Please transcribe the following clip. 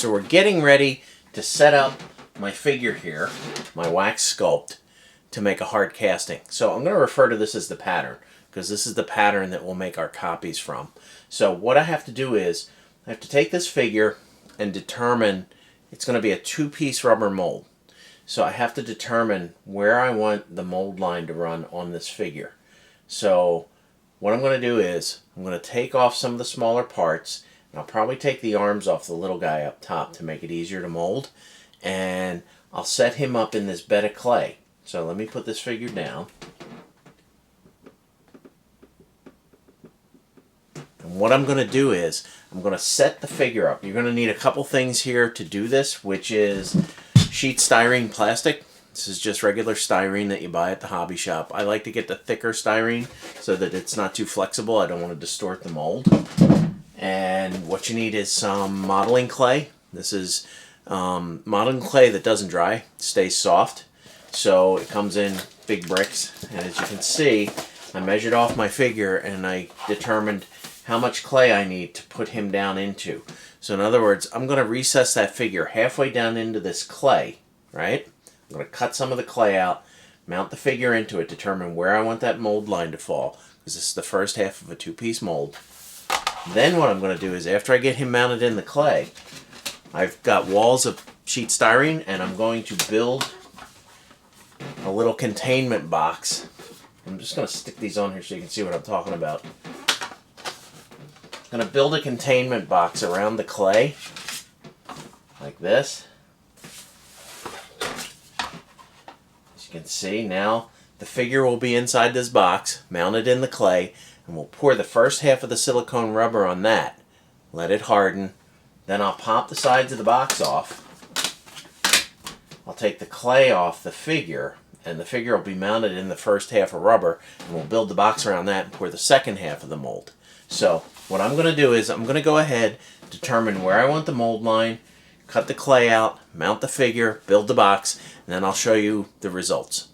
So we're getting ready to set up my figure here, my wax sculpt, to make a hard casting. So I'm going to refer to this as the pattern, because this is the pattern that we'll make our copies from. So what I have to do is, I have to take this figure and determine, it's going to be a two-piece rubber mold. So I have to determine where I want the mold line to run on this figure. So what I'm going to do is, I'm going to take off some of the smaller parts, and I'll probably take the arms off the little guy up top to make it easier to mold. And I'll set him up in this bed of clay. So let me put this figure down. And what I'm going to do is, I'm going to set the figure up. You're going to need a couple things here to do this, which is sheet styrene plastic. This is just regular styrene that you buy at the hobby shop. I like to get the thicker styrene so that it's not too flexible. I don't want to distort the mold. And what you need is some modeling clay. This is modeling clay that doesn't dry, it stays soft. So it comes in big bricks. And as you can see, I measured off my figure and I determined how much clay I need to put him down into. So in other words, I'm going to recess that figure halfway down into this clay, right? I'm going to cut some of the clay out, mount the figure into it, determine where I want that mold line to fall, because this is the first half of a two-piece mold. Then what I'm going to do is, after I get him mounted in the clay, I've got walls of sheet styrene, and I'm going to build a little containment box. I'm just going to stick these on here so you can see what I'm talking about. I'm going to build a containment box around the clay, like this. As you can see, now the figure will be inside this box, mounted in the clay, and we'll pour the first half of the silicone rubber on that. Let it harden. Then I'll pop the sides of the box off. I'll take the clay off the figure, and the figure will be mounted in the first half of rubber, and we'll build the box around that and pour the second half of the mold. So what I'm going to do is, I'm going to go ahead, determine where I want the mold line, cut the clay out, mount the figure, build the box, and then I'll show you the results.